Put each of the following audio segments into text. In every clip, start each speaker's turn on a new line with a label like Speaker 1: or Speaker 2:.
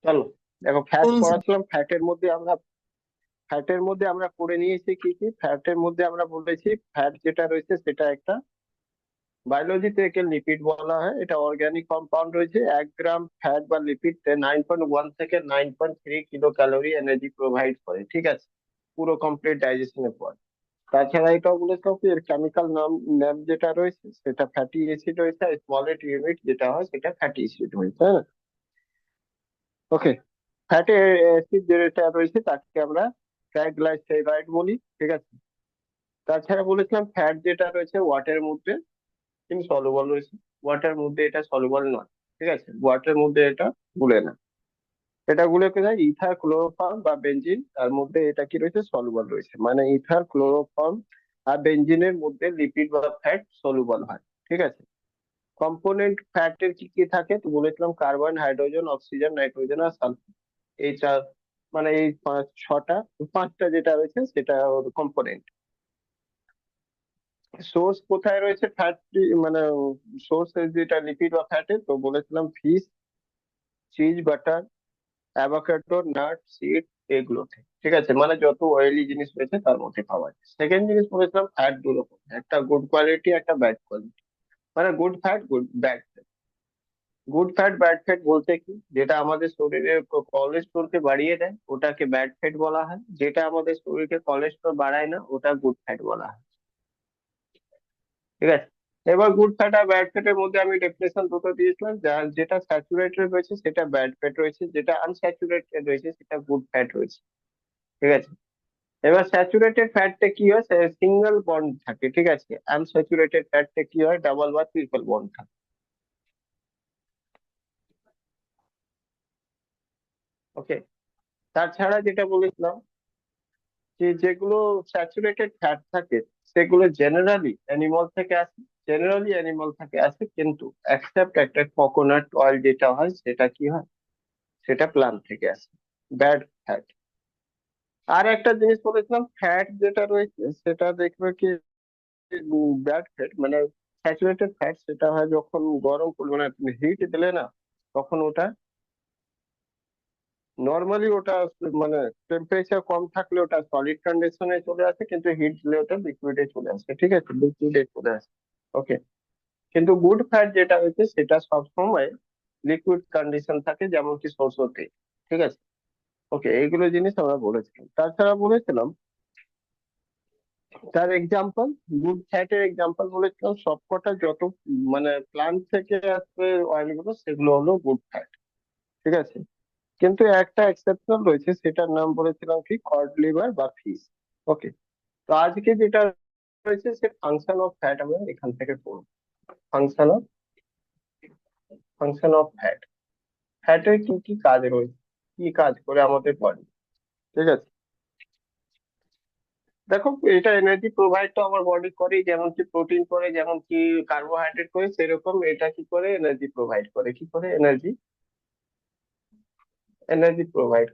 Speaker 1: চলো, দেখো ফ্যাট পড়াচ্ছিলাম। ফ্যাটের মধ্যে আমরা পড়ে নিয়েছি কি কি। ফ্যাটের মধ্যে আমরা বলেছি ফ্যাট যেটা রয়েছে সেটা একটা বায়োলজিতে একে লিপিড বলা হয়। এটা অর্গানিক কম্পাউন্ড রয়েছে। 1 গ্রাম ফ্যাট বা লিপিড 9.1 থেকে 9.3 কিলো ক্যালোরি এনার্জি প্রোভাইড করে, ঠিক আছে, পুরো কমপ্লিট ডাইজেশনের পর। তাছাড়া এটাও বলেছিলাম কি এর কেমিক্যাল নাম যেটা রয়েছে সেটা ফ্যাটি অ্যাসিড রয়েছে, আর স্মলেট ইউনিট যেটা হয় সেটা ফ্যাটি অ্যাসিড হয়েছে, তাই না? ওকে। ফ্যাটি অ্যাসিড যেটা রয়েছে তাকে আমরা ট্রাইগ্লাইসারাইড বলি, ঠিক আছে। তাছাড়া বলেছিলাম ফ্যাট যেটা রয়েছে ওয়াটারের মধ্যে ইনসলুবল রয়েছে। ওয়াটার মধ্যে এটা সলুবল নয়, ঠিক আছে, ওয়াটার মধ্যে এটা গুলে না। এটা গুলে কোথায়? ইথার, ক্লোরোফর্ম বা বেঞ্জিন, তার মধ্যে এটা কি রয়েছে? সলুবল রয়েছে। মানে ইথার, ক্লোরোফর্ম আর বেঞ্জিনের মধ্যে লিপিড বা ফ্যাট সলুবল হয়, ঠিক আছে। কম্পোনেন্ট ফ্যাটের কি কি থাকে তো বলেছিলাম কার্বন, হাইড্রোজেন, অক্সিজেন, নাইট্রোজেন আর সালফার। এই চার, মানে এই পাঁচটা যেটা রয়েছে সেটা কম্পোনেন্ট। সোর্স কোথায় রয়েছে ফ্যাট, মানে সোর্স যেটা লিপিড বা ফ্যাটের, তো বলেছিলাম fish, cheese, butter, avocado, nut, seed, এগুলোতে, ঠিক আছে। মানে যত অয়েলি জিনিস রয়েছে তার মধ্যে পাওয়া যায়। সেকেন্ড জিনিস বলেছিলাম ফ্যাট দু রকম, একটা গুড কোয়ালিটি, একটা ব্যাড কোয়ালিটি। মানে good fat, bad fat. Good fat bad fat বলতে কি, যেটা আমাদের শরীরে কোলেস্ট্রলকে বাড়িয়ে দেয় ওটাকে ব্যাড ফ্যাট বলা হয়। যেটা আমাদের শরীরকে কোলেস্ট্রল বাড়ায় না ওটা গুড ফ্যাট বলা হয়, ঠিক আছে। এবার গুড ফ্যাট আর ব্যাড ফ্যাটের মধ্যে আমি ডেফিনেশন দুটো দিয়েছিলাম। যেটা স্যাচুরেটেড রয়েছে সেটা ব্যাড ফ্যাট রয়েছে, যেটা আনস্যাচুরেটেড রয়েছে সেটা গুড ফ্যাট রয়েছে, ঠিক আছে। এবার স্যাচুরেটেড ফ্যাটটা কি হয়? সিঙ্গেল বন্ড থাকে, ঠিক আছে। আনস্যাচুরেটেড ফ্যাটটা কি হয়? ডাবল বা ট্রিপল বন্ড থাকে, ওকে। তাছাড়া যেটা বলেছিলাম যে যেগুলো স্যাচুরেটেড ফ্যাট থাকে সেগুলো জেনারেলি অ্যানিমাল থেকে আসে কিন্তু এক্সেপ্ট একটা কোকোনাট অয়েল যেটা হয় সেটা কি হয়? সেটা প্লান্ট থেকে আসে, ব্যাড ফ্যাট। আর একটা জিনিস বলেছিলাম ফ্যাট যেটা রয়েছে সেটা দেখবে কি ব্যাড ফ্যাট মানে স্যাচুরেটেড ফ্যাট সেটা হয় যখন গরম করলে, মানে তুমি হিট দিলে না তখন ওটা নর্মালি ওটা মানে টেম্পারেচার কম থাকলে ওটা সলিড কন্ডিশনে চলে আসে, কিন্তু হিট দিলে ওটা লিকুইডে চলে আসে, ঠিক আছে, লিকুইডে চলে আসে, ওকে। কিন্তু গুড ফ্যাট যেটা হচ্ছে সেটা সবসময় লিকুইড কন্ডিশন থাকে, যেমন কি সরষের তেল, ঠিক আছে। ওকে, এইগুলো জিনিস আমরা বলেছিলাম। তাছাড়া বলেছিলাম তার এক্সাম্পল, গুড ফ্যাটের এক্সাম্পল বলেছিলাম সবকটা যত মানে প্লান্ট থেকে আসবে অয়েল গুলো সেগুলো হলো গুড ফ্যাট, ঠিক আছে। কিন্তু একটা এক্সেপশন রয়েছে সেটার নাম বলেছিলাম কি কড লিভার বা ফিশ, ওকে। তো আজকে যেটা রয়েছে সে ফাংশন অফ ফ্যাট আমরা এখান থেকে পড়বো। Function of function of fat, ফ্যাটের কি কি কাজ রয়েছে, কি কাজ করে আমাদের বডি, ঠিক আছে। দেখো, এটা এনার্জি প্রোভাইড তো আমার বডি করে, যেমন কি প্রোটিন করে, যেমন কি কার্বোহাইড্রেট করে, সেরকম এটা কি করে? এনার্জি প্রোভাইড করে। কি করে এনার্জি এনার্জি প্রোভাইডে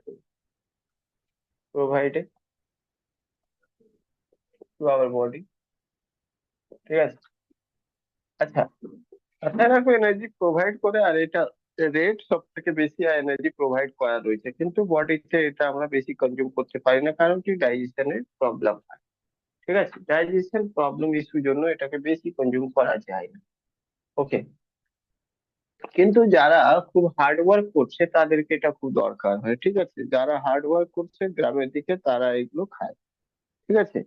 Speaker 1: টু আওয়ার বডি, ঠিক আছে। আচ্ছা, তাছাড়া এনার্জি প্রোভাইড করে, আর এটা রেট সব থেকে বেশি এনার্জি প্রোভাইড করা রয়েছে, কিন্তু বডিতে এটা আমরা বেশি কনজিউম করতে পারি না, কারণ কি ডাইজেশনের প্রবলেম হয়, ঠিক আছে। ডাইজেশন প্রবলেম ইস্যুর জন্য এটাকে বেশি কনজিউম করা যায় না, ওকে। কিন্তু যারা খুব হার্ড ওয়ার্ক করছে তাদেরকে এটা খুব দরকার হয়, ঠিক আছে। যারা হার্ড ওয়ার্ক করছে গ্রামের দিকে তারা এগুলো খায়, ঠিক আছে।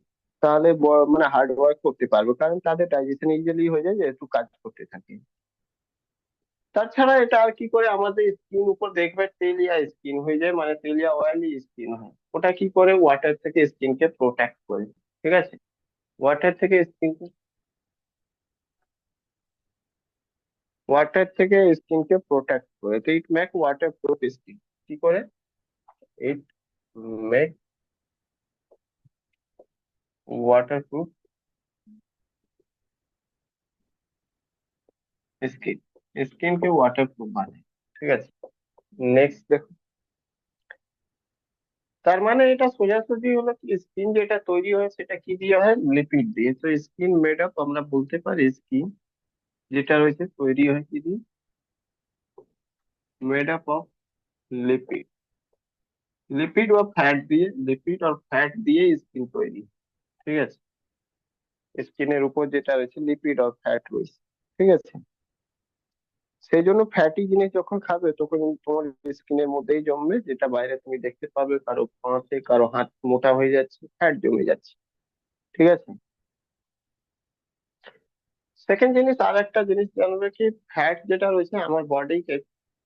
Speaker 1: তাহলে মানে হার্ড ওয়ার্ক করতে পারবে, কারণ তাদের ডাইজেশন ইজিলি হয়ে যায় যেহেতু কাজ করতে থাকে। তাছাড়া এটা আর কি করে? আমাদের স্কিন উপর দেখবে তেলিয়া স্কিন হয়ে যায়, মানে তেলিয়া অয়েলি স্কিন হয়। ওটা কি করে? ওয়াটার থেকে স্কিনকে প্রোটেক্ট করে, ঠিক আছে। ওয়াটার থেকে স্কিনকে ওয়াটার থেকে স্কিনকে প্রোটেক্ট করে, তো it make water proof skin. কি করে? It make water proof skin, স্কিনকে ওয়াটার প্রুফ বানায়, ঠিক আছে। নেক্সট দেখো, তার মানে এটা সোজাসুজি হলো কি স্কিন যেটা তৈরি হয় সেটা কি দিয়ে হয়? লিপিড দিয়ে। তো স্কিন মেড আপ, আমরা বলতে পারি স্কিন যেটা রয়েছে তৈরি হয় কি দিয়ে? Made up of lipid lipid আর ফ্যাট দিয়ে স্কিন তৈরি। ঠিক আছে, স্কিনের উপর যেটা রয়েছে লিপিড আর ফ্যাট রয়েছে। ঠিক আছে, সেই জন্য ফ্যাটি জিনিস যখন খাবে তখন তোমার স্কিনের মধ্যেই জমবে, যেটা বাইরে তুমি দেখতে পাবে কারো পাতে কারো হাত মোটা হয়ে যাচ্ছে, ফ্যাট জমে যাচ্ছে। ঠিক আছে, সেকেন্ড জিনিস আর একটা জিনিস জানবে কি, ফ্যাট যেটা রয়েছে আমার বডিকে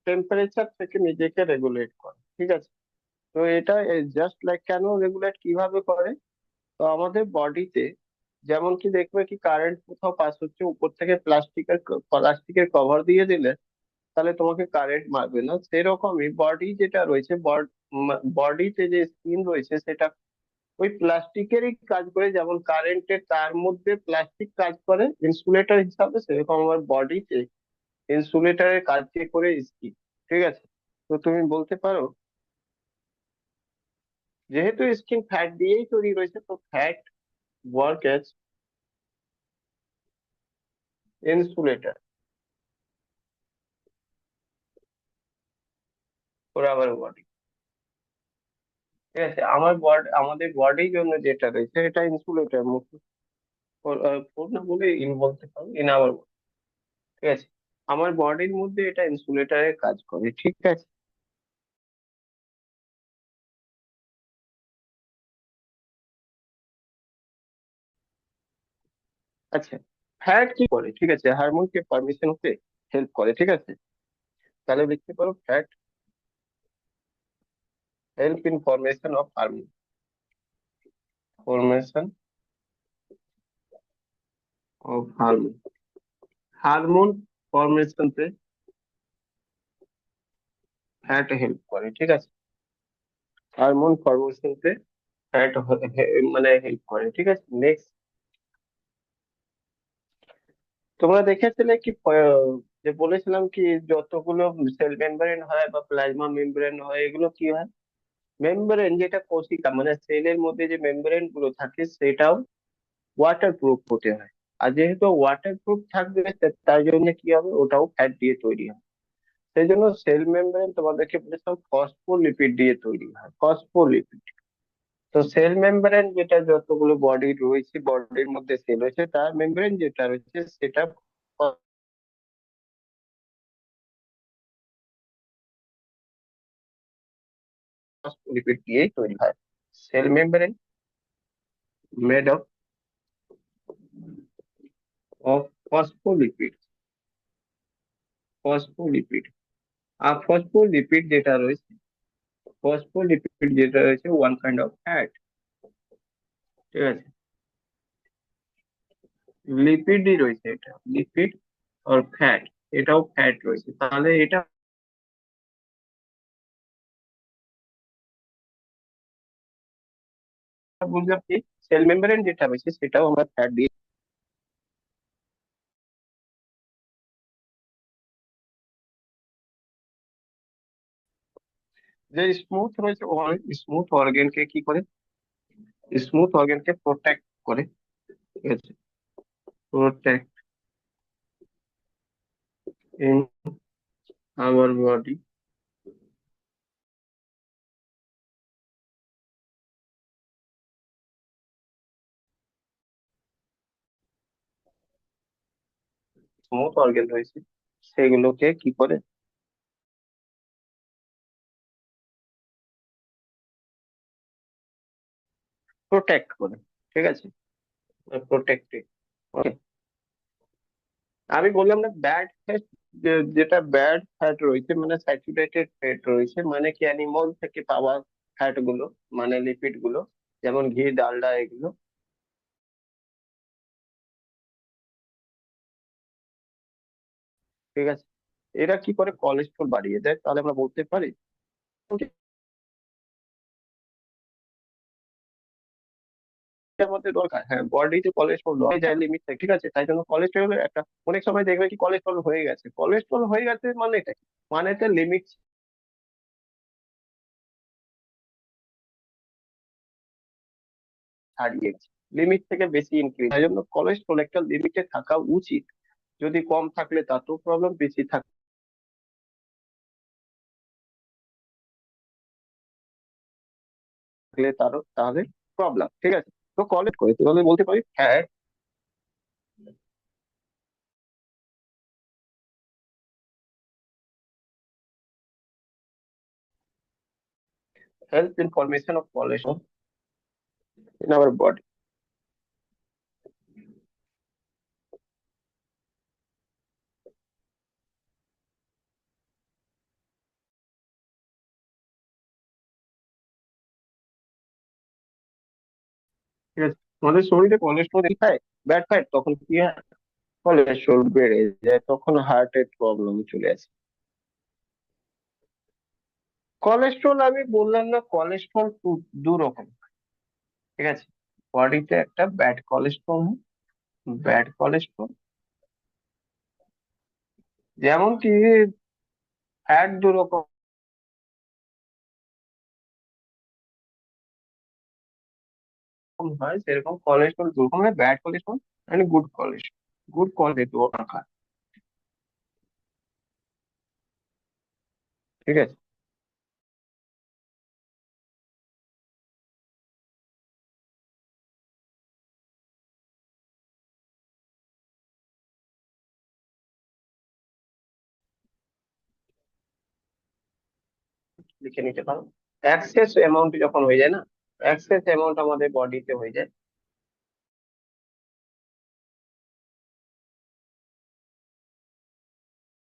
Speaker 1: টেম্পারেচার থেকে নিজেকে রেগুলেট করে। ঠিক আছে, তো এটা জাস্ট লাইক, কেন রেগুলেট কিভাবে করে, তো আমাদের বডিতে যেমন কি দেখবে কি কারেন্ট কোথাও পাস হচ্ছে, উপর থেকে প্লাস্টিকের কভার দিয়ে দিলে তাহলে তোমাকে কারেন্ট মারবে না, সেরকমই বডি যেটা রয়েছে, বডিতে যে স্কিন রয়েছে সেটা ওই প্লাস্টিকেরই কাজ করে, যেমন কারেন্টের তার মধ্যে প্লাস্টিক কাজ করে ইনসুলেটর হিসাবে, সেরকম আমার বডিতে ইনসুলেটরের কাজ করে স্কিন। ঠিক আছে, তো তুমি বলতে পারো যেহেতু স্কিন ফ্যাট দিয়েই তৈরি রয়েছে, তো fat work as insulator for our body. ঠিক আছে, আমাদের বডির জন্য যেটা রয়েছে এটা ইনসুলেটর মতো, ফোর না বলে ইন বলতে পারো, ইন আওয়ার। ঠিক আছে, আমার বডির মধ্যে এটা ইনসুলেটরের কাজ করে। ঠিক আছে, আচ্ছা, ফ্যাট কি করে, ঠিক আছে, হারমোনকে পারমিশন হতে হেল্প করে। ঠিক আছে, তাহলে লিখতে পারো fat help in formation of hormone, formation of hormone, hormone ফরমেশনতে ফ্যাট হেল্প করে। ঠিক আছে, হারমোন ফরমেশনতে ফ্যাট মানে হেল্প করে। ঠিক আছে, নেক্সট, তোমরা দেখেছিলে কি যে বলেছিলাম কি যতগুলো সেল মেমব্রেন হয় বা প্লাজমা মেমব্রেন হয়, এগুলো কি হয়, মেমব্রেন যেটা কোশিকা মানে সেলের মধ্যে যে মেমব্রেন গুলো থাকে সেটাও ওয়াটার প্রুফ হতে হয়। আর যেহেতু ওয়াটার প্রুফ থাকবে তার জন্য কি হবে, ওটাও ফ্যাট দিয়ে তৈরি হয়। সেই জন্য সেল মেমব্রেন তোমাদেরকে বলেছিলাম ফসফোলিপিড দিয়ে তৈরি হয়, ফসফোলিপিড। তো সেল মেমব্রেন যেটা যতগুলো বডি রয়েছে, বডির মধ্যে সেল রয়েছে, তার মেমব্রেন যেটা রয়েছে সেটা ফসফোলিপিড দিয়েই তৈরি হয়। Cell membrane made of phospholipid, phospholipid. আর ফসফোলিপিড যেটা রয়েছে ওয়ান কাইন্ড অফ ফ্যাট। ঠিক আছে, লিপিডই রয়েছে, এটা লিপিড আর ফ্যাট, এটাও ফ্যাট রয়েছে, তাহলে এটা বুঝলাম কি সেল মেমব্রেন যেটা রয়েছে সেটাও আমরা ফ্যাট দিয়ে, যে স্মুথ রয়েছে স্মুথ অর্গানকে কি করে, স্মুথ অর্গানকে প্রোটেক্ট করে। ঠিক আছে, protect in our body, smooth organ রয়েছে সেগুলোকে কি করে প্রোটেক্ট করে। ঠিক আছে, প্রোটেক্টেড। ওকে, আমি বললাম না ব্যাড ফ্যাট, যেটা ব্যাড ফ্যাট রয়েছে মানে স্যাচুরেটেড ফ্যাট রয়েছে, মানে কি অ্যানিমল থেকে পাওয়া ফ্যাট গুলো, মানে লিপিড গুলো, যেমন ঘি ডালডা এগুলো। ঠিক আছে, এরা কি করে কোলেস্ট্রল বাড়িয়ে দেয়, তাহলে আমরা বলতে পারি আমাদের দরকার, হ্যাঁ বডিতে কোলেস্ট্রল হয়ে যায় লিমিট থেকে। ঠিক আছে, তাই জন্য কোলেস্ট্রলের একটা, অনেক সময় দেখবে কি কোলেস্ট্রল হয়ে গেছে মানে এটা কি? মানে এটা লিমিট ছাড়িয়ে গেছে, লিমিট থেকে বেশি ইনক্রিজ, তাই জন্য কোলেস্ট্রল একটা লিমিটে থাকা উচিত। যদি কম থাকলে তাতেও প্রবলেম, বেশি থাকলে থাকলে তারও তাহলে প্রবলেম। ঠিক আছে, তো কলেক্ট করে তাহলে বলতে পারি fat help in formation of cholesterol in our body. ঠিক আছে, আমাদের শরীরে কোলেস্ট্রল খায় ব্যাড ফ্যাট, তখন কি হয়, কোলেস্ট্রল বেড়ে যায়, তখন হার্টের প্রবলেম চলে আসে। কোলেস্ট্রল আমি বললাম না, কোলেস্ট্রল দু রকম। ঠিক আছে, বডিতে একটা ব্যাড কোলেস্ট্রল, ব্যাড কোলেস্ট্রল যেমন কি ফ্যাট দু রকম হয়, সেরকম কোলেস্ট্রল দু রকম হয়, bad cholesterol and good cholesterol. Good cholesterol রাখা, ঠিক আছে। লিখে নিতে পারো, এক্সেস অ্যামাউন্ট যখন হয়ে যায় না, এক্সেস অ্যামাউন্ট আমাদের বডিতে হয়ে যায়,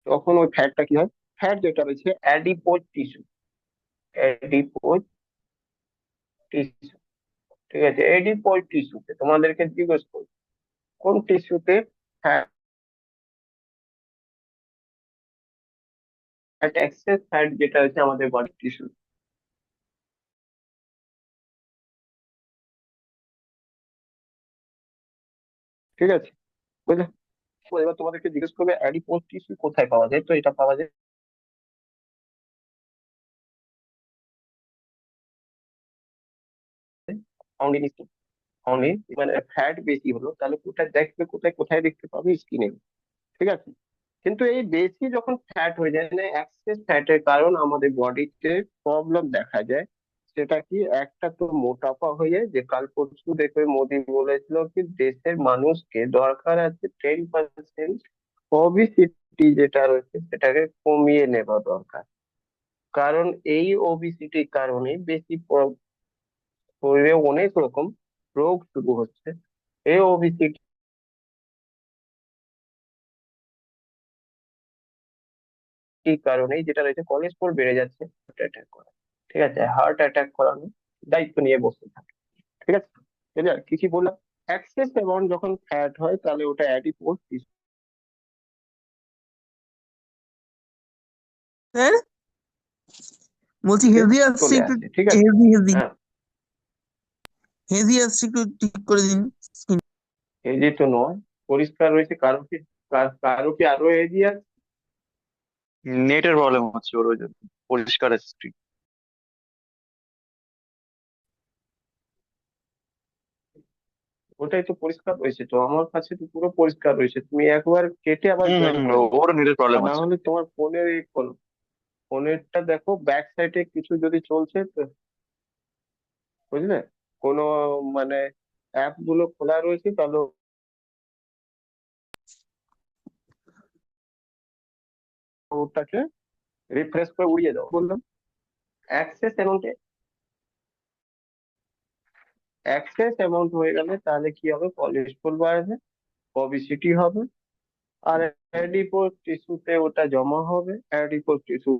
Speaker 1: তখন ওই ফ্যাটটা কি হয়, ফ্যাট যেটা রয়েছে অ্যাডিপোজ টিস্যু, অ্যাডিপোজ টিস্যু, ঠিক আছে, অ্যাডিপোজ টিস্যুতে তোমাদেরকে জিজ্ঞেস করি কোন টিস্যুতে ফ্যাট, এক্সেস ফ্যাট যেটা হচ্ছে আমাদের বডি টিস্যু। ঠিক আছে, বুঝলে? তো এবার তোমাদেরকে জিজ্ঞেস করবে অ্যাডিপোজ টিস্যু কোথায় পাওয়া যায়, তো এটা পাওয়া যায় ফাউন্ড ইন, ফাউন্ড ইন, মানে ফ্যাট বেশি হলো তাহলে কোথায় দেখবে, কোথায় কোথায় দেখতে পাবে, স্কিনে। ঠিক আছে, কিন্তু এই বেশি যখন ফ্যাট হয়ে যায় না, এক্সেস ফ্যাটের কারণ আমাদের বডিতে প্রবলেম দেখা যায়। সেটা কি, একটা তো মোটাপা হয়ে যায়, যে কাল পরশু দেখবে মোদি বলেছিল কি দেশের মানুষকে দরকার আছে 10% ওবিসিটি যেটা রয়েছে সেটাকে কমিয়ে নেওয়া দরকার। কারণ এই ওবিসিটির কারণে বেশি শরীরে অনেক রকম রোগ শুরু হচ্ছে। এই ওবিসিটি কারণেই যেটা রয়েছে, কোলেস্ট্রল বেড়ে যাচ্ছে, হার্ট অ্যাটাক করা। ঠিক আছে, হার্ট অ্যাটাক করানো দায়িত্ব নিয়ে বসে থাকে। ঠিক আছে, ক্লিয়ার? কি কি বললাম, এক্সেস অ্যামাউন্ট যখন ফ্যাট হয় তাহলে ওটা অ্যাডিপোজ টিস্যু।
Speaker 2: হ্যাঁ, বলছি হেলদি আসছে
Speaker 1: চলে
Speaker 2: একটু,
Speaker 1: আসে। ঠিক আছে,
Speaker 2: হেলদি হেলদি
Speaker 1: হ্যাঁ,
Speaker 2: হেলদি আসছে একটু ঠিক করে দিন স্কিন।
Speaker 1: এই যে তো নয়, পরিষ্কার রয়েছে, কারো কি কারো কি আরো এরিয়া,
Speaker 3: নেটের প্রবলেম হচ্ছে ওর, ওই জন্য পরিষ্কার আছে screen।
Speaker 1: ওটাই তো পরিষ্কার রয়েছে, তো আমার কাছে তো পুরো পরিষ্কার রয়েছে, তুমি একবার কেটে আবার জয়েন করে নিও।
Speaker 3: ওর নেটের
Speaker 1: আর
Speaker 3: প্রবলেম
Speaker 1: না
Speaker 3: হচ্ছে।
Speaker 1: হলে তোমার ফোনের এই ফোনেরটা দেখো ব্যাক সাইডে কিছু যদি চলছে তো, বুঝলে, কোনো মানে অ্যাপ গুলো খোলা রয়েছে তাহলে ওটাকে রিফ্রেশ করে উড়িয়ে দাও। বললাম অ্যাক্সেস অ্যামাউন্ট, অ্যাক্সেস অ্যামাউন্ট হয়ে গেলে তাহলে কি হবে, কোলেস্ট্রল বাড়বে, ওবিসিটি হবে, আর অ্যাডিপোজ টিস্যুতে ওটা জমা হবে। অ্যাডিপোজ টিস্যু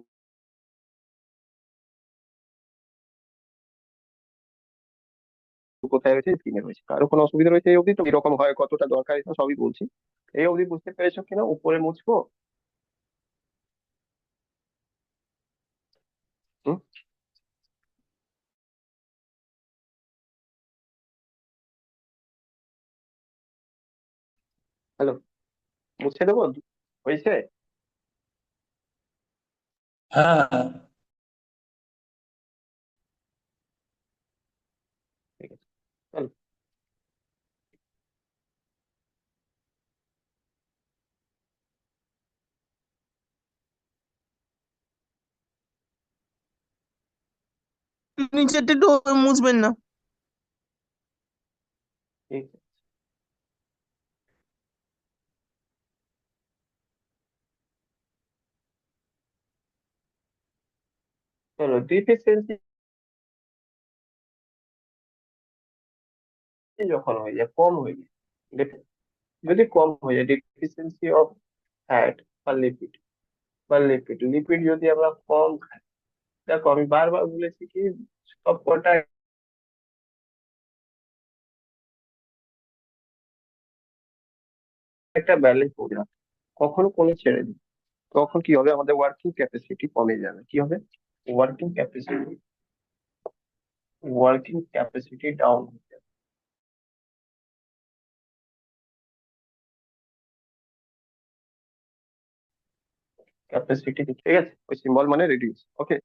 Speaker 1: কোথায় রয়েছে, স্কিনে রয়েছে। কারো কোনো অসুবিধা রয়েছে এই অবধি, তো এরকম হয় কতটা দরকার এটা সবই বলছি। এই অবধি বুঝতে পেরেছো কিনা, উপরে মুছবো? হুম, হ্যালো, মুছে দেবো, হয়েছে?
Speaker 2: হ্যাঁ,
Speaker 1: ঠিক আছে, চলো।
Speaker 2: নিচেরটা একটু মুছবেন না।
Speaker 1: ঠিক আছে। চলো, ডিফিসিয়েন্সি যখন হয়ে যায়, কম হয়ে যায়, যদি কম হয়ে যায়, ডিফিসিয়েন্সি অফ ফ্যাট বা লিপিড, লিপিড যদি আমরা কম খাই, দেখো আমি বারবার বলেছি কি, সব কটা একটা ব্যালেন্স করে রাখে, কখনো কোনো ছেড়ে দিই, তখন কি হবে, আমাদের ওয়ার্কিং ক্যাপাসিটি কমে যাবে, কি হবে, ওয়ার্কিং ক্যাপাসিটি ডাউন হয়ে যাবে, ক্যাপাসিটি, ঠিক আছে, ওই সিম্বল মানে রিডিউস, ওকে।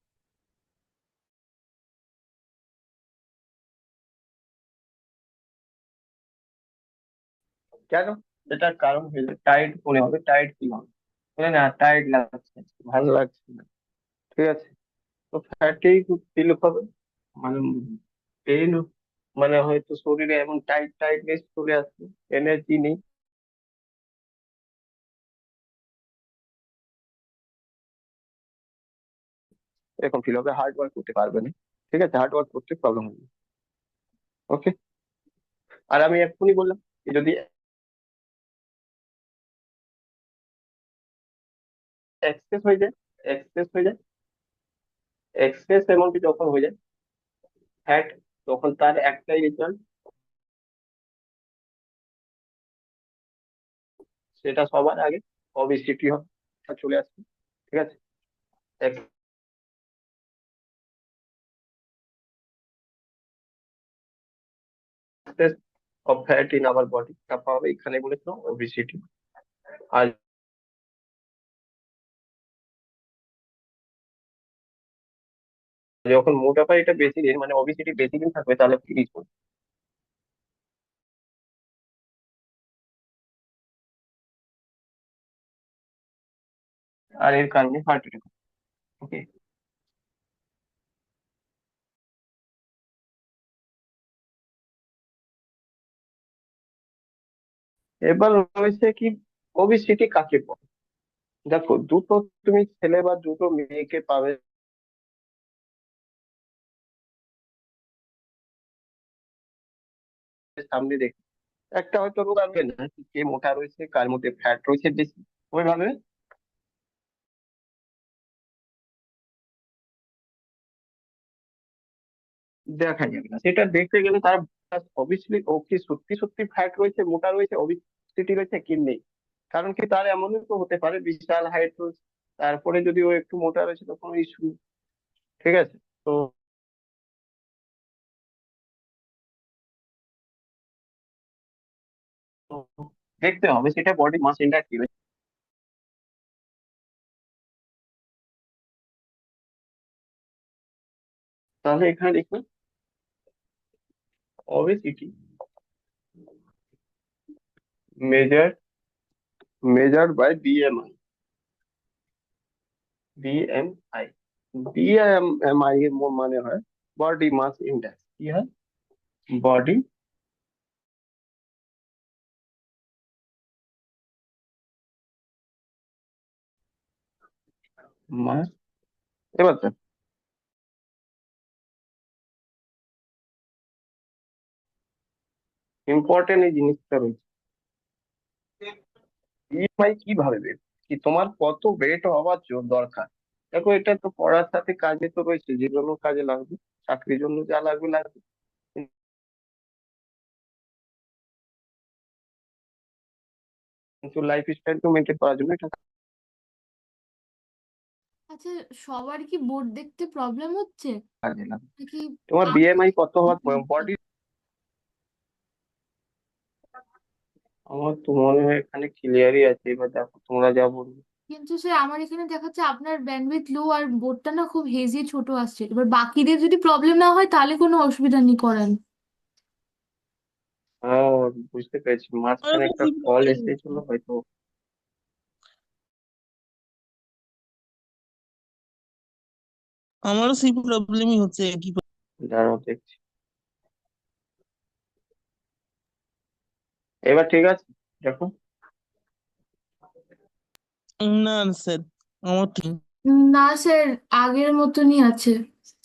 Speaker 1: কেন? এটার কারণ হলো টাইট মনে হবে, টাইট ফিল হবে, বলে না টাইট লাগছে, ভালো লাগছে না, ঠিক আছে, তো ফ্যাটেই ফিল হবে, মানে পেইন, মানে হয়তো শরীরে এমন টাইটনেস চলে আসছে, এনার্জি নেই, এরকম ফিল হবে, হার্ড ওয়ার্ক করতে পারবে না, ঠিক আছে, হার্ড ওয়ার্ক করতে প্রবলেম হবে, ওকে। আর আমি এক্ষুনি বললাম যে যদি এক্সেস হয়ে যায়, এক্সেস হয়ে যায়, এক্সেস অ্যামাউন্ট যখন হয়ে যায় ফ্যাট, তখন তার একটাই রেজাল্ট, সেটা সবার আগে অবেসিটি হবে, চলে আসবে, ঠিক আছে, access of fat in our body চাপা হবে, এখানে বলেছিল ওবেসিটি। আর যখন মোটাপা এটা বেশি দিন, মানে ওবেসিটি বেশি দিন থাকবে, তাহলে ফ্রিজ করবে, আর এর কারণে হার্ট অ্যাটাক, ওকে। এবার রয়েছে কি, ওবেসিটি কাকে বলে, দেখো দুটো তুমি ছেলে বা দুটো মেয়েকে পাবে সামনে দেখে, একটা হয়তো রোগ আসবে না, কে মোটা রয়েছে, কার মধ্যে ফ্যাট রয়েছে বেশি, ওইভাবে দেখা যাবে না, সেটা দেখতে গেলে তার অবভিয়াসলি ও কি সত্যি সত্যি ফ্যাট রয়েছে, মোটা রয়েছে, ওবেসিটি রয়েছে কি নেই, কারণ কি তার এমনও তো হতে পারে বিশাল হাইট রয়েছে, তারপরে যদি ও একটু মোটা রয়েছে তো কোনো ইস্যু, ঠিক আছে, তো তো দেখতে হবে সেটা বডি মাস ইন্ডেক্স কি রয়েছে, তাহলে এখানে দেখুন obesity measured by BMI, BMI এর মানে হয় বডি মাস ইন্ডেক্স, কি হয়, বডি মাস, এবার ইম্পর্টেন্ট এই জিনিসটা রয়েছে, ইএমআই কিভাবে বের, কি তোমার কত ওয়েট হওয়ার দরকার, দেখো এটা তো পড়ার সাথে কাজে তো রয়েছে, যে কোনো কাজে লাগবে, চাকরির জন্য যা লাগবে লাগবে, কিন্তু লাইফ স্টাইল তো মেনটেন করার জন্য এটা
Speaker 4: আচ্ছা, সবার কি বোর্ড দেখতে প্রবলেম হচ্ছে
Speaker 1: কাজে লাগবে,
Speaker 4: নাকি
Speaker 1: তোমার
Speaker 4: আপনার
Speaker 1: বিএমআই কত হওয়ার
Speaker 4: problem হচ্ছে?
Speaker 1: বডি, আমার তো মনে হয় এখানে ক্লিয়ারই আছে, এবার দেখো তোমরা যা বলবে,
Speaker 4: কিন্তু স্যার আমার এখানে দেখাচ্ছে আপনার ব্যান্ডউইথ লো আর বোর্ডটা না খুব হেজি ছোট আসছে। এবার বাকিদের যদি প্রবলেম না হয় তাহলে কোনো অসুবিধা নেই করেন।
Speaker 1: ও বুঝতে পেরেছি, মাঝখানে
Speaker 2: আমারও
Speaker 1: একটা
Speaker 2: সেই
Speaker 1: কল
Speaker 2: প্রবলেম হচ্ছে।
Speaker 1: এসেছিল হয়তো,
Speaker 2: আমারও সেই প্রবলেমই হচ্ছে কি।
Speaker 1: দাঁড়াও দেখছি। এবার ঠিক আছে, দেখো।
Speaker 2: না স্যার, আমার ঠিক।
Speaker 4: না স্যার, আগের মতনই আছে।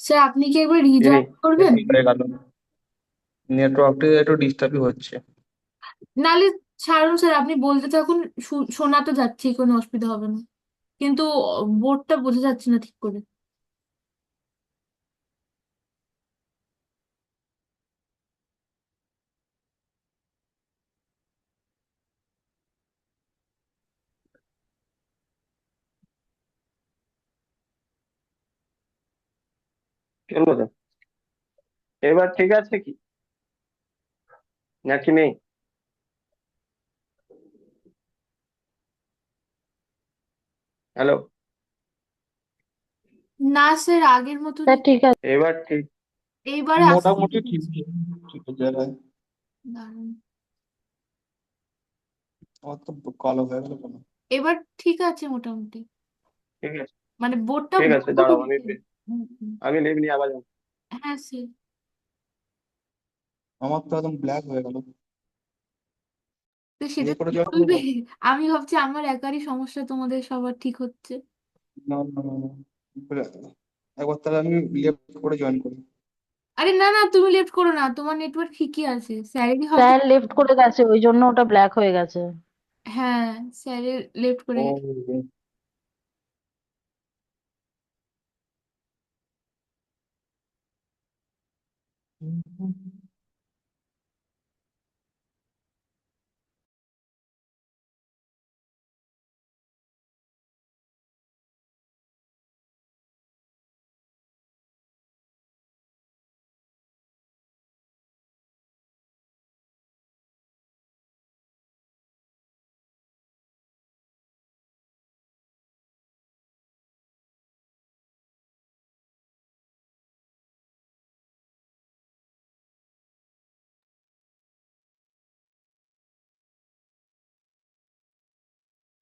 Speaker 4: স্যার আপনি কি একবার
Speaker 1: কিরে,
Speaker 4: রিজয়েন করবেন?
Speaker 5: ঠিক হয়ে গেল, নেটওয়ার্কটা একটু ডিস্টার্বই হচ্ছে।
Speaker 4: নালে ছাড়ুন স্যার, আপনি বলতে থাকুন, শোনা তো যাচ্ছেই, কোনো অসুবিধা হবে না, কিন্তু বোর্ডটা বোঝা যাচ্ছে না ঠিক করে।
Speaker 1: কেন দাও? এবার ঠিক আছে কি, নাকি নেই? হ্যালো?
Speaker 4: না স্যার, আগের মতনই।
Speaker 6: স্যার ঠিক আছে।
Speaker 1: এবার ঠিক?
Speaker 4: এইবারে আসছে।
Speaker 5: মোটামুটি ঠিক ঠিক জায়গায়।
Speaker 4: দাঁড়ান।
Speaker 5: আমার তো কালো হয়ে গেল কেন?
Speaker 4: এবার ঠিক আছে মোটামুটি,
Speaker 1: ঠিক আছে,
Speaker 4: মানে বোর্ডটা
Speaker 1: ঠিক আছে,
Speaker 4: বন্ধ
Speaker 1: দাঁড়াও
Speaker 4: করে
Speaker 1: আমি
Speaker 4: দিন। হুম, হুম।
Speaker 1: আমি লিভ নিয়ে আবার যাবো।
Speaker 4: হ্যাঁ স্যার।
Speaker 5: আমার তো একদম ব্ল্যাক হয়ে গেল।
Speaker 4: তো সেটা
Speaker 5: এ করে
Speaker 4: ঠিক
Speaker 5: জয়েন
Speaker 4: বলবে?
Speaker 5: করবো?
Speaker 4: আমি ভাবছি আমার একারই সমস্যা, তোমাদের সবার ঠিক হচ্ছে।
Speaker 5: না না না না। একবার তাহলে আমি লেফট করে জয়েন করি।
Speaker 4: আরে না না, তুমি লেফট করো না, তোমার নেটওয়ার্ক ঠিকই আছে, স্যারেরই হয়তো।
Speaker 6: স্যার লেফট করে গেছে, ওই জন্য ওটা ব্ল্যাক হয়ে গেছে।
Speaker 4: হ্যাঁ, স্যারের লেফট করে
Speaker 5: ও
Speaker 4: গেছে।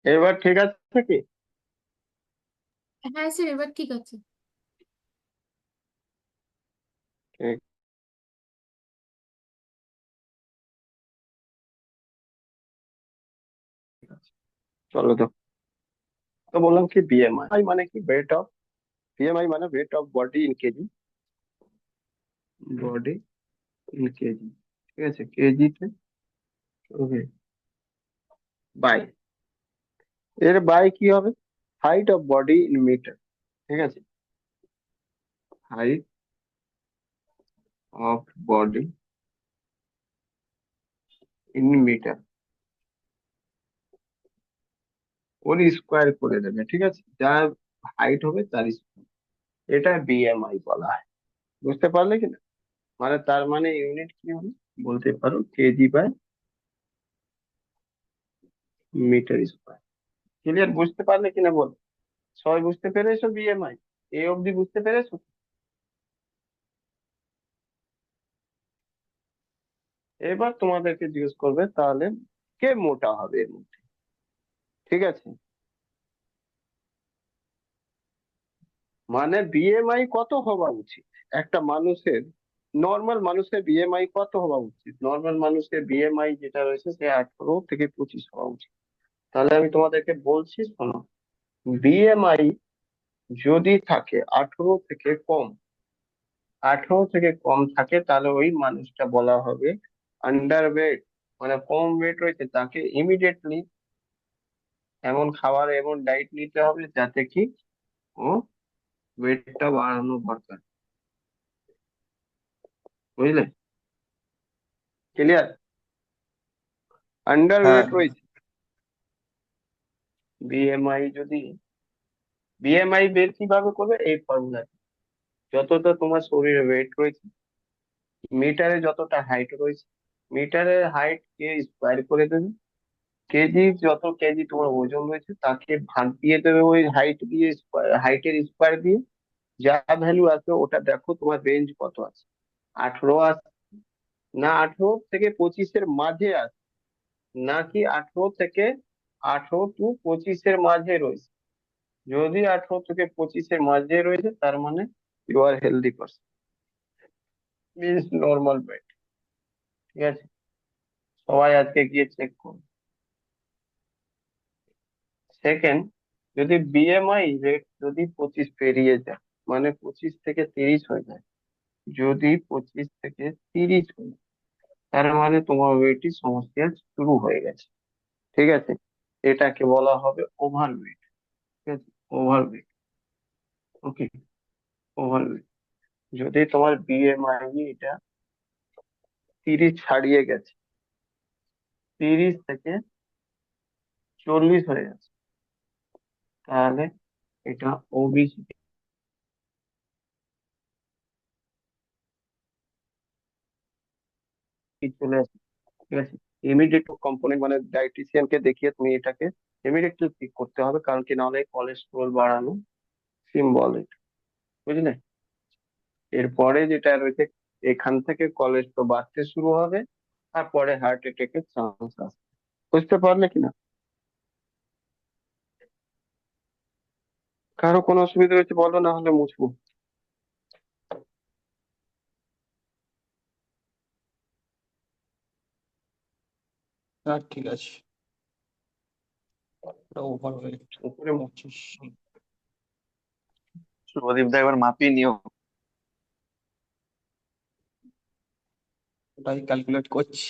Speaker 1: এবার ঠিক আছে কি?
Speaker 4: হ্যাঁ স্যার, এবার ঠিক আছে।
Speaker 1: ঠিক আছে, চলো তো। তো বললাম কি, বিএমআই মানে কি, ওয়েট অফ, বিএমআই মানে weight of body in kg, body in kg, ঠিক আছে, কেজিতে বাই, এর বাই কি হবে, height of body in metre, ঠিক আছে, height of body in metre, ওর স্কোয়ার করে দেবে, ঠিক আছে, যা হাইট হবে তার স্কোয়ার, এটা বিএমআই বলা হয়। বুঝতে পারলে কি না? মানে তার মানে ইউনিট কি হবে, বলতে পারো kg by metre square. Clear? বুঝতে পারলে কিনা বল? সবাই বুঝতে পেরেছো বিএমআই? এই অবধি বুঝতে পেরেছো? এবার তোমাদেরকে জিজ্ঞেস করবে তাহলে কে মোটা হবে এর মধ্যে, ঠিক আছে, মানে বিএমআই কত হওয়া উচিত একটা মানুষের, নর্মাল মানুষের বিএমআই কত হওয়া উচিত, নর্মাল মানুষের বিএমআই যেটা রয়েছে সে 18 থেকে 25 হওয়া উচিত। তাহলে আমি তোমাদেরকে বলছি শোনো, বিএমআই যদি থাকে 18 থেকে কম, 18 থেকে কম থাকে, তাহলে ওই মানুষটা বলা হবে আন্ডার ওয়েট, মানে কম ওয়েট রয়েছে, তাকে ইমিডিয়েটলি এমন খাবার এমন ডাইট নিতে হবে যাতে কি ও ওয়েটটা বাড়ানো দরকার। বুঝলে? ক্লিয়ার? আন্ডার
Speaker 5: হ্যাঁ
Speaker 1: ওয়েট রয়েছে, বিএমআই যদি, বিএমআই বের কিভাবে করবে, এই ফর্মুলা, যতটা তোমার শরীরে ওয়েট রয়েছে, মিটারে যতটা হাইট রয়েছে, মিটারের হাইট কে স্কোয়ার করে দেবে, কেজি যত কেজি তোমার ওজন রয়েছে তাকে ভাগ দিয়ে দেবে ওই হাইট দিয়ে, হাইটের স্কোয়ার দিয়ে, যা ভ্যালু আছে ওটা দেখো তোমার রেঞ্জ কত আছে, 18 আছে না 18 থেকে 25-এর মাঝে আছে, নাকি 18 টু 25-এর মাঝে রয়েছে। যদি 18 থেকে 25-এর মাঝে রয়েছে তার মানে you are healthy person. Means normal weight. ঠিক আছে, সবাই আজকে গিয়ে চেক করুন। সেকেন্ড, যদি বিএমআই রেট যদি 25 পেরিয়ে যায়, মানে 25 থেকে 30 হয়ে যায়, যদি 25 থেকে 30 হয়ে যায়, তার মানে তোমার ওয়েটই সমস্যা শুরু হয়ে গেছে। ঠিক আছে, এটাকে বলা হবে ওভারওয়েট। ঠিক আছে, ওভারওয়েট। ওকে, ওভারওয়েট। যদি তোমার বিএমআই এটা 30 ছাড়িয়ে গেছে, 30 থেকে 40 হয়ে গেছে, তাহলে এটা ওবিসিটি চলে আসে। ঠিক আছে, ইমিডিয়েট কম্পোনেন্ট মানে ডায়েটিশিয়ানকে দেখিয়ে তুমি এটাকে ইমিডিয়েটলি ঠিক করতে হবে, কারণ কি নাহলে কোলেস্ট্রল বাড়ানো সিম্বল এটা, বুঝলে? এরপরে যেটা রয়েছে, এখান থেকে কোলেস্ট্রল বাড়তে শুরু হবে, তারপরে হার্ট অ্যাটাকের চান্স আসে। বুঝতে পারলে কিনা? কারো কোনো অসুবিধা হয়েছে বলো, না হলে মুছবো।
Speaker 5: হ্যাঁ ঠিক আছে, ওটা ওভার হয়ে
Speaker 1: উপরে
Speaker 5: 25।
Speaker 3: শুভদীপ দা একবার মাপিয়ে নিও।
Speaker 5: ওটাই ক্যালকুলেট করছি।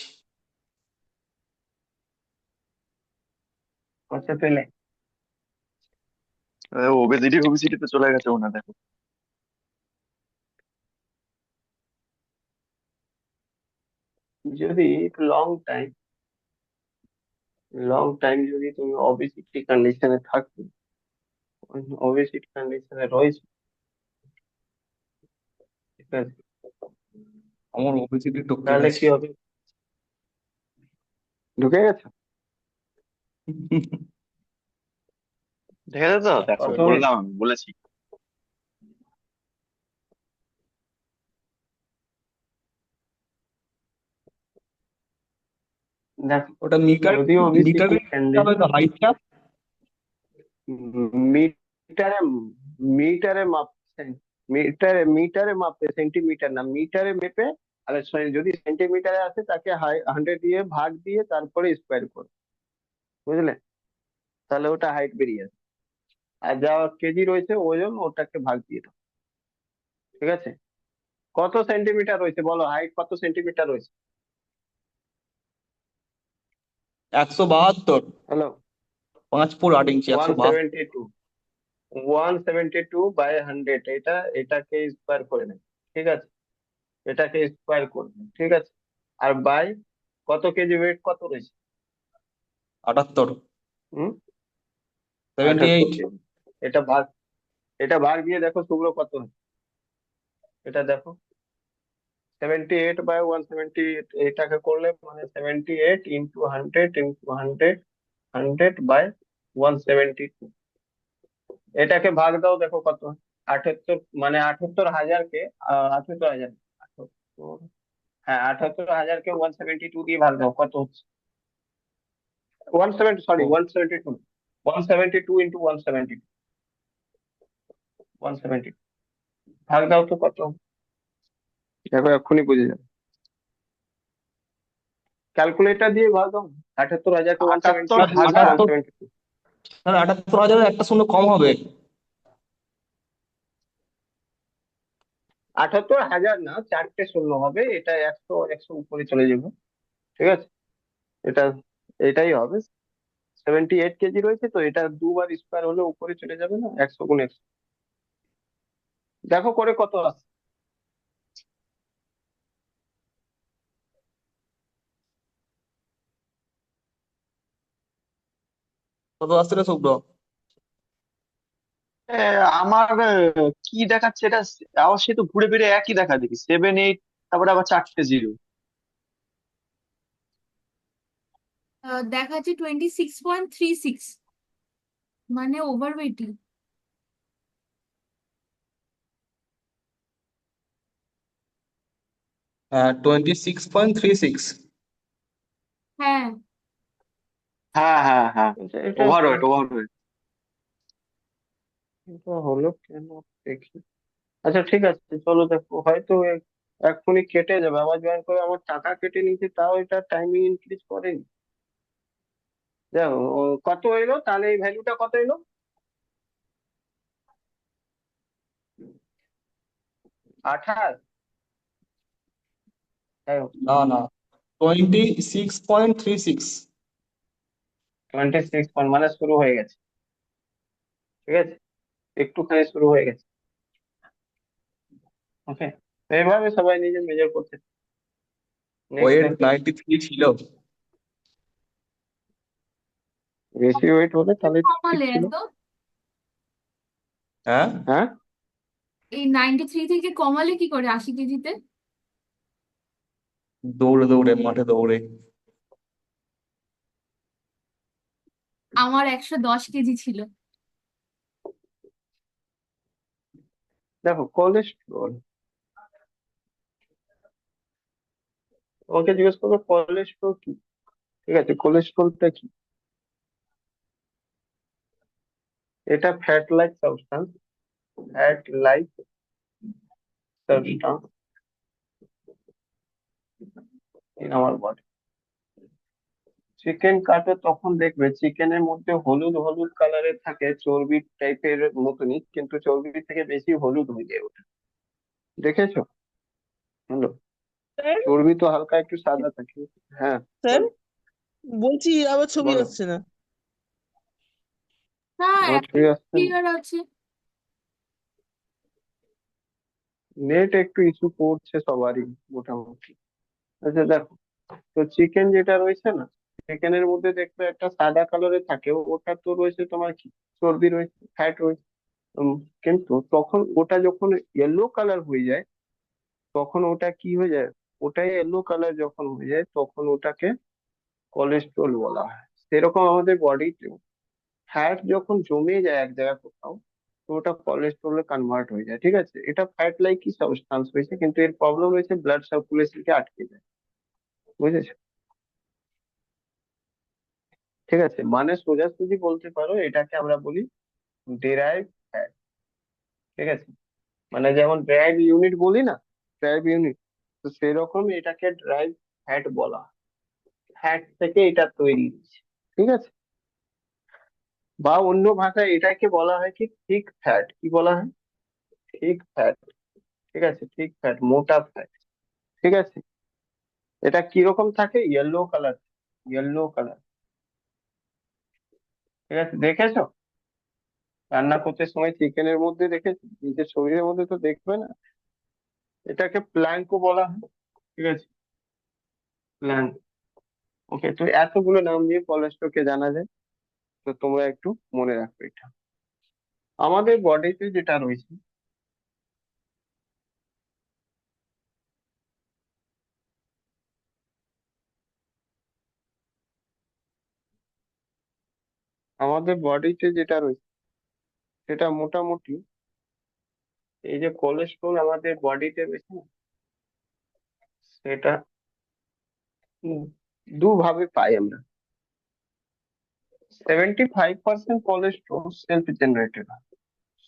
Speaker 1: কত পেলে?
Speaker 3: ওবেসিটি ওবেসিটি তো চলে গেছে ওনা, দেখো।
Speaker 1: যদি লং টাইম লং টাইম যদি তুমি অবেসিটি কন্ডিশনে থাকো, অবেসিটি কন্ডিশনে রয়েছে, ঠিক আছে,
Speaker 5: আমার ওবেসিটি ঢুকে
Speaker 1: তাহলে
Speaker 5: গেছে।
Speaker 1: কি হবে? ঢুকে গেছে?
Speaker 3: ঠিক আছে, তো দেখো
Speaker 1: কত?
Speaker 3: বললাম, আমি বলেছি।
Speaker 1: দেখো,
Speaker 5: ওটা মিটার,
Speaker 1: যদি ওবেসিটি
Speaker 5: মিটারে হবে তো হাইটটা।
Speaker 1: মিটারে মিটারে মাপ মিটারে মাপে, সেন্টিমিটার না, মিটারে মেপে। আর sorry, যদি সেন্টিমিটারে আসে তাকে 100 দিয়ে ভাগ দিয়ে তারপরে স্কোয়ার করো, বুঝলে? তাহলে ওটা হাইট বেরিয়ে আসে। আর যা কেজি রয়েছে ওজন, ওটাকে ভাগ দিয়ে দাও। ঠিক আছে, কত সেন্টিমিটার রয়েছে বলো, হাইট কত সেন্টিমিটার রয়েছে?
Speaker 5: 172,
Speaker 1: hello,
Speaker 5: 5 foot 8 inch,
Speaker 1: one
Speaker 5: 172।
Speaker 1: Seventy two 172 by 100, এটাকে স্কোয়ার করে নেবে। ঠিক আছে, এটাকে স্কোয়ার করবে। ঠিক আছে, আর বাই কত কেজি, ওয়েট কত রয়েছে?
Speaker 5: 78,
Speaker 1: হুম, 78
Speaker 5: 78।
Speaker 1: কেজি। এটা ভাগ এটা ভাগ দিয়ে দেখো শুভ্র কত হয়। এটা দেখো, 78/170, এটাকে করলে মানে 78 ইন্টু 100 ইন্টু 100, 100/172। এটাকে ভাগ দাও, দেখো কত হয়। 78, মানে 78,000-কে 78,000, 78, হ্যাঁ 78,000-কে 172 দিয়ে ভাগ দাও, কত হচ্ছে? 170, সরি, 172, 172 ইন্টু 172, 170 ভাগ দাও তো কত হবে? দেখো এক্ষুনি বুঝে যাবে, ক্যালকুলেটর দিয়ে ভাগ দাও। 78,000-কে
Speaker 3: 78
Speaker 1: 172
Speaker 3: হাজার
Speaker 5: 78,
Speaker 1: 172।
Speaker 5: তাহলে 78,000 একটা শূন্য কম হবে।
Speaker 1: 78,000 না, 4টে শূন্য হবে, এটা 100 100 উপরে চলে যাবে। ঠিক আছে, এটা এটাই হবে। 78 কেজি রয়েছে, তো এটা দুবার স্কোয়ার হলে উপরে চলে যাবে না, 100 গুণ 100। দেখো করে কত আসছে।
Speaker 5: কত আসছে রে শুভ্র?
Speaker 3: আমার কি দেখাচ্ছে এটা, আবার সে তো ঘুরে ফিরে একই দেখা দেখি, 7 8, তারপরে আবার 4টে 0।
Speaker 4: দেখাচ্ছে 26.36, মানে ওভারওয়েটই।
Speaker 5: হ্যাঁ, 26.36।
Speaker 4: হ্যাঁ,
Speaker 3: হ্যাঁ হ্যাঁ হ্যাঁ,
Speaker 1: এটা
Speaker 3: ওভারওয়েট ওভারওয়েট।
Speaker 1: এটা হলো কেন দেখি। আচ্ছা ঠিক আছে, চলো দেখো, হয়তো এক্ষুনি কেটে যাবে, আবার জয়েন করে আমার টাকা কেটে নিচ্ছে, তাও এটা টাইমিং ইনক্রিজ করেনি। দেখো কত এলো, তাহলে এই ভ্যালুটা কত এলো? 28। যাই হোক,
Speaker 5: না না, 26.36।
Speaker 1: 26 পয়েন্ট মানে শুরু হয়ে গেছে। ঠিক আছে, একটুখানি শুরু হয়ে গেছে। ওকে, এইভাবে সবাই নিজে মেজার করতে। নেক্সট
Speaker 5: ওয়েট
Speaker 1: দেখো,
Speaker 5: 93 ছিল।
Speaker 1: বেশি ওয়েট হলে তাহলে ঠিক
Speaker 4: কমালে
Speaker 1: ছিল।
Speaker 4: এত?
Speaker 5: হ্যাঁ,
Speaker 1: হ্যাঁ,
Speaker 4: এই 93 থেকে কমালে কি করে 80 কেজিতে?
Speaker 5: দৌড়ে দৌড়ে, মাঠে দৌড়ে।
Speaker 4: আমার 110 কেজি ছিল।
Speaker 1: দেখো কোলেস্ট্রল, ওকে জিজ্ঞেস করবো কোলেস্ট্রল কি। ঠিক আছে, কোলেস্ট্রলটা কি? এটা fat like substance, fat like substance in our body. Chicken কাটো তখন দেখবে চিকেনের মধ্যে হলুদ হলুদ কালারের থাকে, চর্বি টাইপের মতনই, কিন্তু চর্বি থেকে বেশি হলুদ হয়ে যায় ওটা। দেখেছো? হলো,
Speaker 2: স্যার,
Speaker 1: চর্বি তো হালকা একটু সাদা থাকে। হ্যাঁ,
Speaker 2: স্যার,
Speaker 1: বলো
Speaker 2: বলছি আবার ছবি
Speaker 1: বলো।
Speaker 2: আসছে না।
Speaker 4: না,
Speaker 1: আমার
Speaker 4: এখন
Speaker 1: ছবি আসছে না,
Speaker 4: ক্লিয়ার আছে।
Speaker 1: নেট একটু ইস্যু করছে সবারই মোটামুটি। আচ্ছা দেখো, তো চিকেন যেটা রয়েছে না, চিকেনের মধ্যে দেখবে একটা সাদা কালারের থাকে, ওটা তো রয়েছে তোমার কি, চর্বি রয়েছে, ফ্যাট রয়েছে। উম, কিন্তু তখন ওটা যখন ইয়েলো কালার হয়ে যায়, তখন ওটা কি হয়ে যায়, ওটাই ইয়েলো কালার যখন হয়ে যায় তখন ওটাকে কোলেস্ট্রল বলা হয়। সেরকম আমাদের বডিতে ফ্যাট যখন জমে যায় এক জায়গায় কোথাও, তো ওটা কোলেস্ট্রলে কনভার্ট হয়ে যায়। ঠিক আছে, এটা ফ্যাট লাইকই সাবস্টান্স হয়েছে, কিন্তু এর প্রবলেম রয়েছে ব্লাড সার্কুলেশনকে আটকে যায়। বুঝেছো? ঠিক আছে, মানে সোজাসুজি বলতে পারো এটাকে আমরা বলি ডেরাইভ ফ্যাট। ঠিক আছে, মানে যেমন ড্রাইভ ইউনিট বলি না, ড্রাইভ ইউনিট, তো সেরকম এটাকে ড্রাইভ ফ্যাট বলা হয়। ফ্যাট থেকে এটা তৈরি হয়েছে। ঠিক আছে, বা অন্য ভাষায় এটাকে বলা হয় কি থিক ফ্যাট। কি বলা হয়? Thick fat. ঠিক আছে, থিক ফ্যাট, মোটা ফ্যাট। ঠিক আছে, এটা কিরকম থাকে, ইয়েলো কালার, ইয়েলো কালার। ঠিক আছে, দেখেছো রান্না করতে সময় চিকেনের মধ্যে দেখেছো, নিজের শরীরের মধ্যে তো দেখবে না। এটাকে প্ল্যাঙ্কও বলা হয়। ঠিক আছে, প্ল্যাঙ্ক। ওকে, তো এতগুলো নাম দিয়ে কোলেস্ট্রলকে জানা যায়, তো তোমরা একটু মনে রাখবে এটা। আমাদের বডিতে যেটা রয়েছে, আমাদের বডিতে যেটা রয়েছে সেটা মোটামুটি, এই যে কোলেস্ট্রল আমাদের বডিতে রয়েছে না, সেটা উম, দুভাবে পাই আমরা। 75% cholesterol self generated,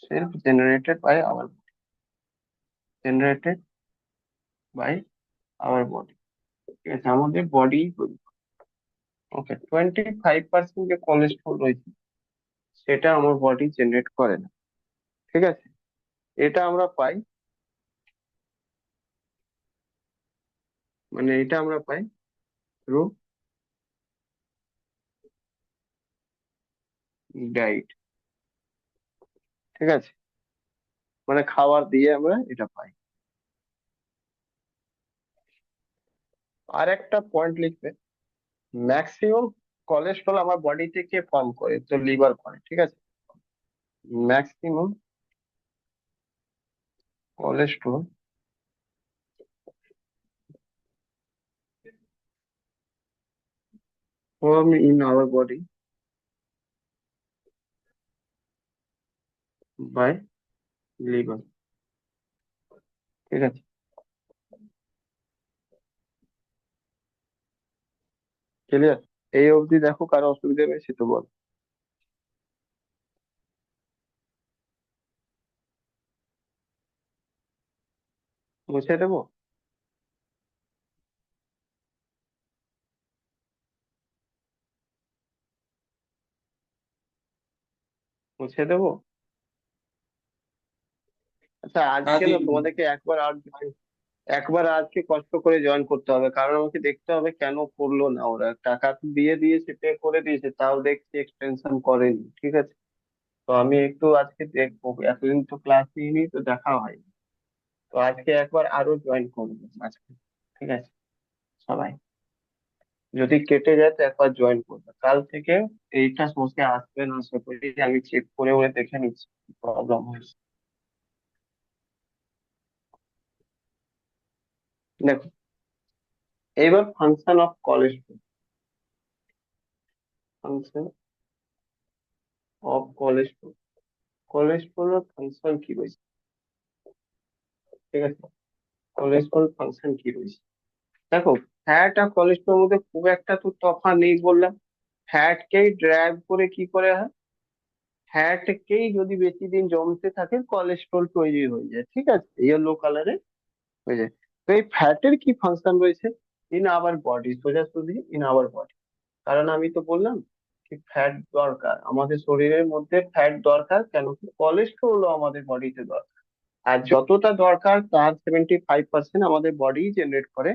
Speaker 1: self generated by our, generated by our body. ঠিক আছে, আমাদের বডি। ওকে, 25% যে কোলেস্ট্রল রয়েছে সেটা আমার বডি জেনারেট করে না। ঠিক আছে, এটা আমরা পাই, মানে এটা আমরা পাই থ্রু ডাইট। ঠিক আছে, মানে খাবার দিয়ে আমরা এটা পাই। আর একটা পয়েন্ট লিখবে, ম্যাক্সিমাম কোলেস্ট্রল আমার বডি থেকে ফর্ম করে তো লিভার করে। ঠিক আছে, maximum cholesterol form in our body by liver। ঠিক আছে, ক্লিয়ার? এই অবধি দেখো, কারো অসুবিধা রয়েছে তো বল, মুছে দেবো। মুছে দেবো? আচ্ছা
Speaker 5: হ্যাঁ
Speaker 1: আজকে
Speaker 5: দিয়ে
Speaker 1: না
Speaker 5: দিন।
Speaker 1: তোমাদেরকে একবার আজকে কষ্ট করে জয়েন করতে হবে, কারণ আমাকে দেখতে হবে কেন করলো না ওরা। টাকা তো দিয়ে দিয়েছে, পে করে দিয়েছে, তাও দেখছি এক্সটেনশন করেনি। ঠিক আছে, তো আমি একটু আজকে দেখবো, এতদিন তো ক্লাস নিইনি, তো দেখা হয়নি। তো আজকে একবার আরো জয়েন করবো আজকে। ঠিক আছে, সবাই যদি কেটে যায় তো একবার জয়েন করবে। কাল থেকে এইটা সমস্যা আসবে না আশা করি, আমি চেক করে ওরে দেখে নিচ্ছি প্রবলেম হয়েছে। দেখো, এইবার function of cholesterol, function of cholesterol, কোলেস্ট্রলের ফাংশন কি রয়েছে? ঠিক আছে, কোলেস্ট্রল ফাংশন কি রয়েছে? দেখো, ফ্যাট আর কোলেস্ট্রলের মধ্যে খুব একটা তো তফাৎ নেই বললাম। ফ্যাটকেই ড্রাইভ করে কি করে হয়, ফ্যাটকেই যদি বেশি দিন জমতে থাকে কোলেস্ট্রল তৈরি হয়ে যায়। ঠিক আছে, ইয়েলো কালারে হয়ে যায়। তো এই ফ্যাটের কি ফাংশন রয়েছে ইন আওয়ার বডি, সোজাসুজি ইন আওয়ার বডি? কারণ আমি তো বললাম কি ফ্যাট দরকার আমাদের শরীরের মধ্যে, ফ্যাট দরকার কেন কি কোলেস্ট্রলও আমাদের বডিতে দরকার। আর যতটা দরকার তার 75% আমাদের বডি জেনারেট করে,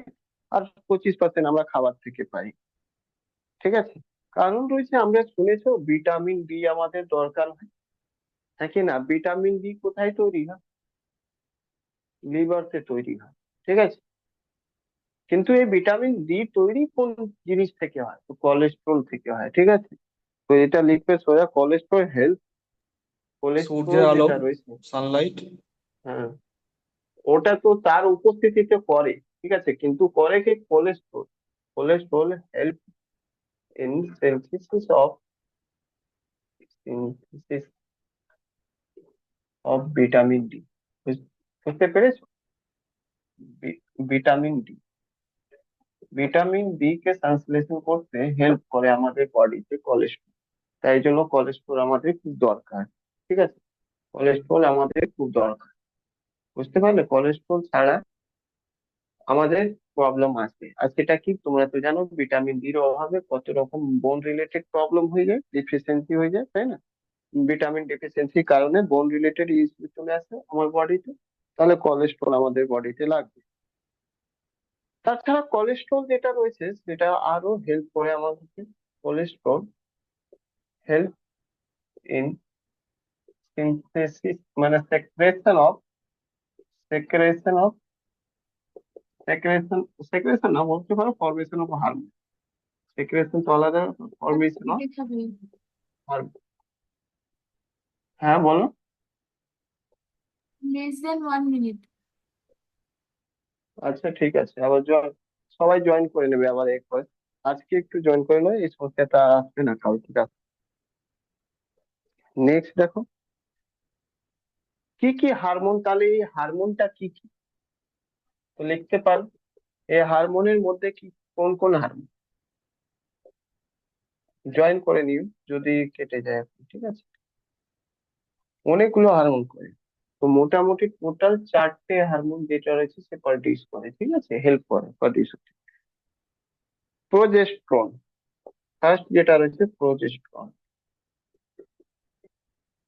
Speaker 1: আর 25% আমরা খাবার থেকে পাই। ঠিক আছে, কারণ রয়েছে, আমরা শুনেছো ভিটামিন ডি আমাদের দরকার হয়, হ্যাঁ কি না? ভিটামিন ডি কোথায় তৈরি হয়? লিভারতে তৈরি হয়। ঠিক আছে, কিন্তু এই ভিটামিন ডি তৈরি কোন জিনিস থেকে হয়? তো কোলেস্ট্রল থেকে হয়। ঠিক আছে, তো এটা লিখবে সোজা, কোলেস্ট্রল হেলথ, কোলেস্ট্রল
Speaker 5: সূর্যের আলো,
Speaker 1: যেটা রয়েছে,
Speaker 5: সানলাইট।
Speaker 1: হ্যাঁ, ওটা তো তার উপস্থিতিতে করে। ঠিক আছে, কিন্তু করে কি cholesterol? Cholesterol help in synthesis of vitamin D. বুঝতে পেরেছো? ভিটামিন ডি, ভিটামিন ডি কে সংশ্লেষণ করতে হেল্প করে আমাদের বডিতে কোলেস্ট্রল। তাই জন্য কোলেস্ট্রল আমাদের খুব দরকার। ঠিক আছে, কোলেস্ট্রল আমাদের খুব দরকার। বুঝতে পারলে? কোলেস্ট্রল ছাড়া আমাদের প্রবলেম আছে। আর সেটা কি তোমরা তো জানো, ভিটামিন ডির অভাবে কত রকম বোন রিলেটেড প্রবলেম হয়ে যায়, ডিফিসিয়েন্সি হয়ে যায়, তাই না? ভিটামিন ডেফিসিয়েন্সির কারণে বোন রিলেটেড ইস্যু চলে আসে আমার বডিতে। তাহলে কোলেস্ট্রল আমাদের বডিতে লাগবে। তাছাড়া কোলেস্ট্রল যেটা রয়েছে সেটা আরো হেল্প করে আমাদেরকে। কোলেস্ট্রল হেল্প ইন সিনথেসিস, মানে সেক্রেশন অফ সেক্রেশন সেক্রেশন না বলতে পারো, ফরমেশন অফ হারমোন। সেক্রেশন তো আলাদা, ফরমেশন অফ
Speaker 4: দেখাবে
Speaker 1: হারমোন। হ্যাঁ বলো।
Speaker 4: less than 1 minute।
Speaker 1: আচ্ছা ঠিক আছে, আবার সবাই জয়েন করে নেবে আবার একবার। আজকে একটু জয়েন করে নয়, এই সমস্যাটা আর আসবে না কালকে। নেক্সট দেখো, কি কি হারমোন, তাহলে এই হারমোনটা কি কি তো লিখতে পারো। এই হারমোনের মধ্যে কি, কোন কোন হারমোন? জয়েন করে নিও যদি কেটে যায় এখন। ঠিক আছে, অনেকগুলো হারমোন করে। তো মোটামুটি টোটাল 4টে হারমোন যেটা রয়েছে সে প্রডিউস করে। ঠিক আছে, হেল্প করে প্রডিউস। প্রোজেস্ট্রন, ফার্স্ট যেটা রয়েছে প্রোজেস্ট্রন।